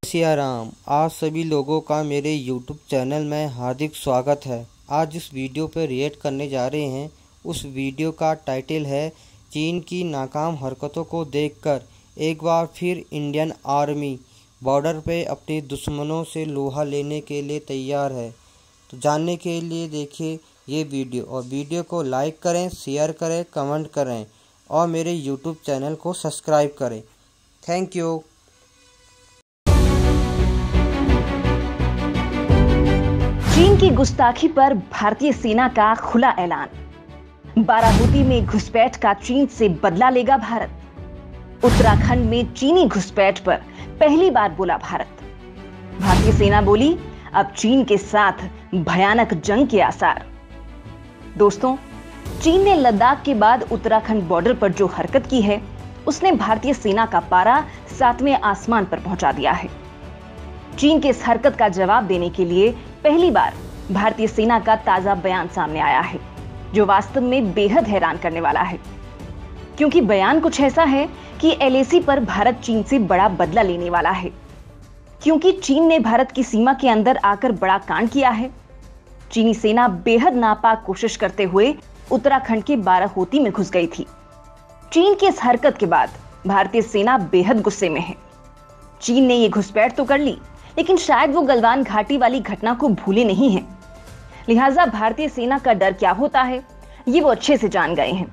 सिया राम। आप सभी लोगों का मेरे YouTube चैनल में हार्दिक स्वागत है। आज जिस वीडियो पर रिएक्ट करने जा रहे हैं उस वीडियो का टाइटल है चीन की नाकाम हरकतों को देखकर एक बार फिर इंडियन आर्मी बॉर्डर पे अपने दुश्मनों से लोहा लेने के लिए तैयार है। तो जानने के लिए देखिए ये वीडियो और वीडियो को लाइक करें, शेयर करें, कमेंट करें और मेरे YouTube चैनल को सब्सक्राइब करें। Thank you. चीन की गुस्ताखी पर भारतीय सेना का खुला ऐलान। बाराबंकी में घुसपैठ का चीन से बदला लेगा भारत। उत्तराखंड में चीनी घुसपैठ पर पहली बार बोला भारत। भारतीय सेना बोली अब चीन के साथ भयानक जंग के आसार। दोस्तों, चीन ने लद्दाख के बाद उत्तराखंड बॉर्डर पर जो हरकत की है उसने भारतीय सेना का पारा 7वें आसमान पर पहुंचा दिया है। चीन के इस हरकत का जवाब देने के लिए पहली बार भारतीय सेना का ताजा बयान सामने आया है, जो वास्तव में बेहद हैरान करने वाला है। क्योंकि बयान कुछ ऐसा है कि LAC पर भारत चीन से बड़ा बदला लेने वाला है। क्योंकि चीन ने भारत की सीमा के अंदर आकर बड़ा कांड किया है। चीनी सेना बेहद नापाक कोशिश करते हुए उत्तराखंड के बाराहोती में घुस गई थी। चीन की इस हरकत के बाद भारतीय सेना बेहद गुस्से में है। चीन ने यह घुसपैठ तो कर ली, लेकिन शायद वो गलवान घाटी वाली घटना को भूले नहीं हैं। लिहाजा भारतीय सेना का डर क्या होता है ये वो अच्छे से जान गए हैं।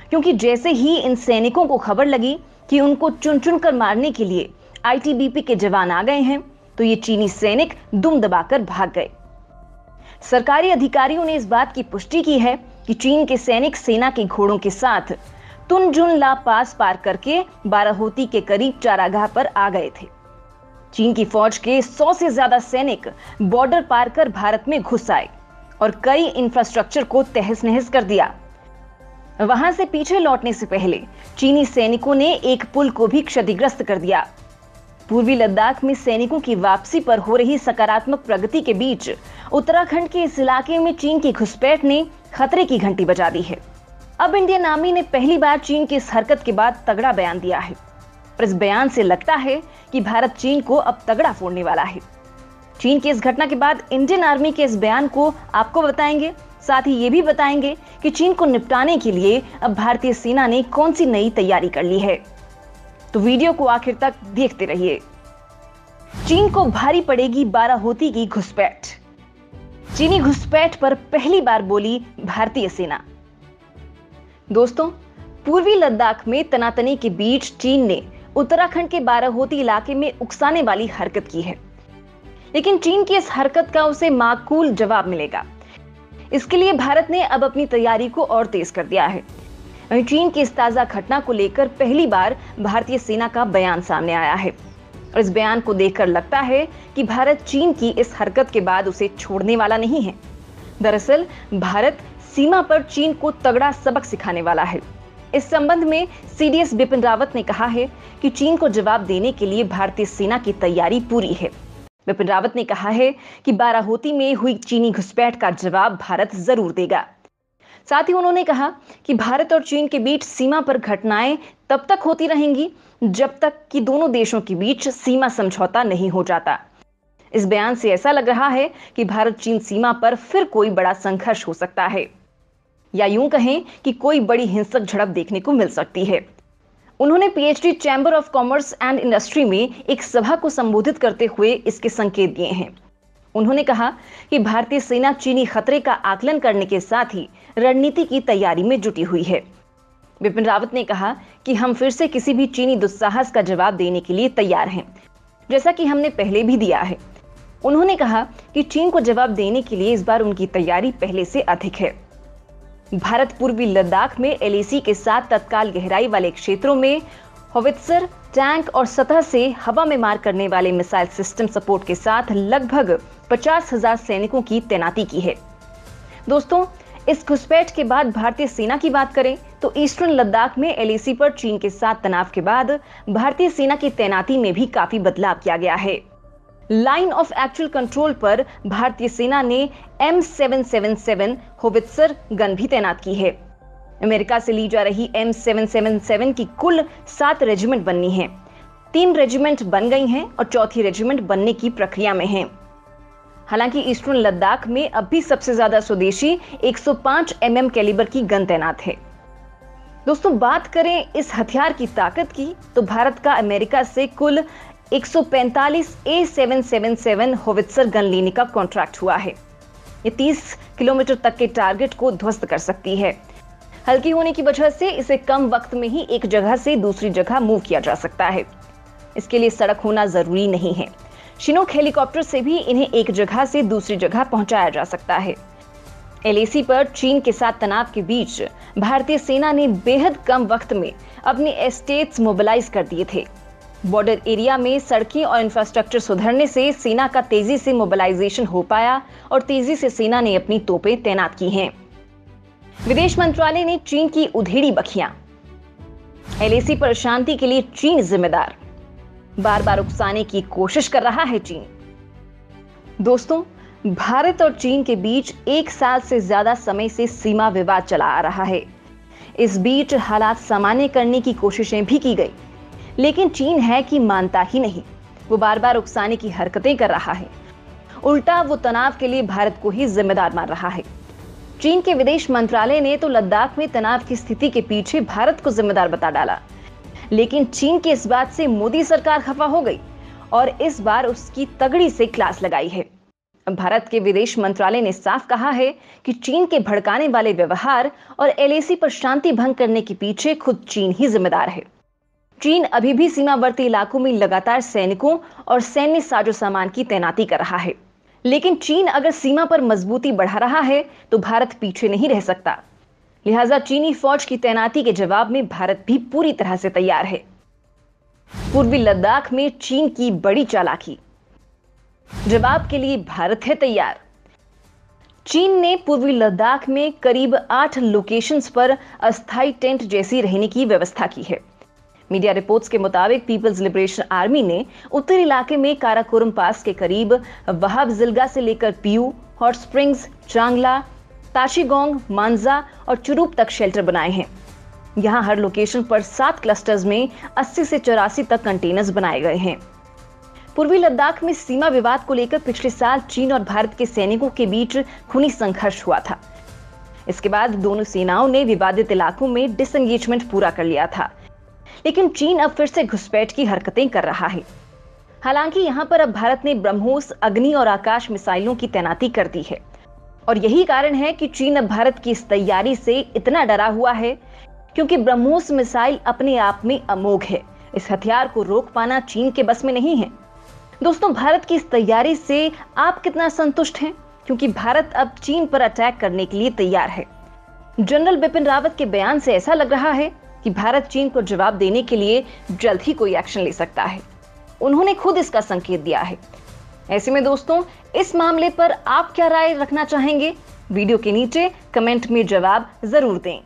क्योंकि जैसे ही इन सैनिकों को खबर लगी कि उनको चुन चुन कर मारने के लिए ITBP के जवान आ गए हैं, तो ये चीनी सैनिक दुम दबाकर भाग गए। सरकारी अधिकारियों ने इस बात की पुष्टि की है कि चीन के सैनिक सेना के घोड़ों के साथ तुनजुन ला पास पार करके बाराहोती के करीब चारागाह पर आ गए थे। चीन की फौज के 100 से ज्यादा सैनिक बॉर्डर पार कर भारत में घुस आए और कई इंफ्रास्ट्रक्चर को तहस नहस कर दिया। वहां से पीछे लौटने से पहले चीनी सैनिकों ने एक पुल को भी क्षतिग्रस्त कर दिया। पूर्वी लद्दाख में सैनिकों की वापसी पर हो रही सकारात्मक प्रगति के बीच उत्तराखंड के इस इलाके में चीन की घुसपैठ ने खतरे की घंटी बजा दी है। अब इंडियन आर्मी ने पहली बार चीन की इस हरकत के बाद तगड़ा बयान दिया है और इस बयान से लगता है कि भारत चीन को अब तगड़ा फोड़ने वाला है। चीन की इस घटना के बाद इंडियन आर्मी के इस बयान को आपको बताएंगे, साथ ही ये भी बताएंगे कि चीन को निपटाने के लिए अब भारतीय सेना ने कौन सी नई तैयारी कर ली है। तो वीडियो को आखिर तक देखते रहिए। चीन को भारी पड़ेगी बाराहोती की घुसपैठ। चीनी घुसपैठ पर पहली बार बोली भारतीय सेना। दोस्तों, पूर्वी लद्दाख में तनातनी के बीच चीन ने उत्तराखंड के बाराहोती इलाके में उकसाने वाली हरकत की है, लेकिन चीन की इस हरकत का उसे माकूल जवाब मिलेगा। इसके लिए भारत ने अब अपनी तैयारी को और तेज कर दिया है। वहीं चीन की इस ताजा घटना को लेकर पहली बार भारतीय सेना का बयान सामने आया है और इस बयान को देखकर लगता है कि भारत चीन की इस हरकत के बाद उसे छोड़ने वाला नहीं है। दरअसल भारत सीमा पर चीन को तगड़ा सबक सिखाने वाला है। इस संबंध में CDS बिपिन रावत ने कहा है कि चीन को जवाब देने के लिए भारतीय सेना की तैयारी पूरी है। बिपिन रावत ने कहा है कि बाराहोती में हुई चीनी घुसपैठ का जवाब भारत जरूर देगा। साथ ही उन्होंने कहा कि भारत और चीन के बीच सीमा पर घटनाएं तब तक होती रहेंगी जब तक कि दोनों देशों के बीच सीमा समझौता नहीं हो जाता। इस बयान से ऐसा लग रहा है कि भारत चीन सीमा पर फिर कोई बड़ा संघर्ष हो सकता है, या यूं कहें कि कोई बड़ी हिंसक झड़प देखने को मिल सकती है। उन्होंने PhD chamber of commerce and industry में एक सभा को संबोधित करते हुए इसके संकेत दिए हैं। उन्होंने कहा कि भारतीय सेना चीनी खतरे का आकलन करने के साथ ही रणनीति की तैयारी में जुटी हुई है। बिपिन रावत ने कहा कि हम फिर से किसी भी चीनी दुस्साहस का जवाब देने के लिए तैयार हैं, जैसा कि हमने पहले भी दिया है। उन्होंने कहा कि चीन को जवाब देने के लिए इस बार उनकी तैयारी पहले से अधिक है। भारत पूर्वी लद्दाख में LAC के साथ तत्काल गहराई वाले क्षेत्रों में होवित्जर, टैंक और सतह से हवा में मार करने वाले मिसाइल सिस्टम सपोर्ट के साथ लगभग 50,000 सैनिकों की तैनाती की है। दोस्तों, इस घुसपैठ के बाद भारतीय सेना की बात करें तो ईस्टर्न लद्दाख में LAC पर चीन के साथ तनाव के बाद भारतीय सेना की तैनाती में भी काफी बदलाव किया गया है। लाइन ऑफ एक्चुअल कंट्रोल पर भारतीय सेना ने M777 होवित्जर गन भी तैनात की है। अमेरिका से ली जा रही M777 की कुल 7 रेजिमेंट बननी है। 3 रेजिमेंट बन गई हैं और चौथी रेजिमेंट बनने की प्रक्रिया में है। हालांकि ईस्टर्न लद्दाख में अब भी सबसे ज्यादा स्वदेशी 105 mm कैलिबर की गन तैनात है। दोस्तों, बात करें इस हथियार की ताकत की तो भारत का अमेरिका से कुल 145 A777 होवित्जर गन लेने का कॉन्ट्रैक्ट हुआ है। ये 30 किलोमीटर तक के टारगेट को ध्वस्त कर सकती है। हल्की होने की वजह से इसे कम वक्त में ही एक जगह से दूसरी जगह मूव किया जा सकता है। इसके लिए सड़क होना जरूरी नहीं है। शिनूक हेलीकॉप्टर से भी इन्हें एक जगह से दूसरी जगह पहुंचाया जा सकता है। LAC पर चीन के साथ तनाव के बीच भारतीय सेना ने बेहद कम वक्त में अपने एस्टेट्स मोबिलाइज कर दिए थे। बॉर्डर एरिया में सड़कें और इंफ्रास्ट्रक्चर सुधरने से सेना का तेजी से मोबिलाइजेशन हो पाया और तेजी से सेना ने अपनी तोपें तैनात की हैं। विदेश मंत्रालय ने चीन की उधेड़ी बखियां। LAC पर शांति के लिए चीन जिम्मेदार, बार बार उकसाने की कोशिश कर रहा है चीन। दोस्तों, भारत और चीन के बीच 1 साल से ज्यादा समय से सीमा विवाद चला आ रहा है। इस बीच हालात सामान्य करने की कोशिशें भी की गई, लेकिन चीन है कि मानता ही नहीं। वो बार बार उकसाने की हरकतें कर रहा है। उल्टा वो तनाव के लिए भारत को ही जिम्मेदार मान रहा है। चीन के विदेश मंत्रालय ने तो लद्दाख में तनाव की स्थिति के पीछे भारत को जिम्मेदार बता डाला, लेकिन चीन की इस बात से मोदी सरकार खफा हो गई और इस बार उसकी तगड़ी से क्लास लगाई है। भारत के विदेश मंत्रालय ने साफ कहा है कि चीन के भड़काने वाले व्यवहार और LAC पर शांति भंग करने के पीछे खुद चीन ही जिम्मेदार है। चीन अभी भी सीमावर्ती इलाकों में लगातार सैनिकों और सैन्य साजो सामान की तैनाती कर रहा है, लेकिन चीन अगर सीमा पर मजबूती बढ़ा रहा है तो भारत पीछे नहीं रह सकता। लिहाजा चीनी फौज की तैनाती के जवाब में भारत भी पूरी तरह से तैयार है। पूर्वी लद्दाख में चीन की बड़ी चालाकी, जवाब के लिए भारत है तैयार। चीन ने पूर्वी लद्दाख में करीब 8 लोकेशंस पर अस्थायी टेंट जैसी रहने की व्यवस्था की है। मीडिया रिपोर्ट्स के मुताबिक पीपल्स लिबरेशन आर्मी ने उत्तरी इलाके में काराकोरम पास के करीब वहाब जिलगा से लेकर पियू, हॉट स्प्रिंग्स, चांगला, ताशीगोंग, मांजा और चुरूप तक शेल्टर बनाए हैं। यहां हर लोकेशन पर 7 क्लस्टर्स में 80 से 84 तक कंटेनर्स बनाए गए हैं। पूर्वी लद्दाख में सीमा विवाद को लेकर पिछले साल चीन और भारत के सैनिकों के बीच खूनी संघर्ष हुआ था। इसके बाद दोनों सेनाओं ने विवादित इलाकों में डिसएंगेजमेंट पूरा कर लिया था, लेकिन चीन अब फिर से घुसपैठ की हरकतें कर रहा है। हालांकि यहां पर अब भारत ने ब्रह्मोस, अग्नि और आकाश मिसाइलों की तैनाती कर दी है और यही कारण है कि चीन अब भारत की इस तैयारी से इतना डरा हुआ है, क्योंकि ब्रह्मोस मिसाइल अपने आप में अमोघ है। इस हथियार को रोक पाना चीन के बस में नहीं है। दोस्तों, भारत की इस तैयारी से आप कितना संतुष्ट हैं? क्योंकि भारत अब चीन पर अटैक करने के लिए तैयार है। जनरल बिपिन रावत के बयान से ऐसा लग रहा है कि भारत चीन को जवाब देने के लिए जल्द ही कोई एक्शन ले सकता है। उन्होंने खुद इसका संकेत दिया है। ऐसे में दोस्तों, इस मामले पर आप क्या राय रखना चाहेंगे? वीडियो के नीचे कमेंट में जवाब जरूर दें।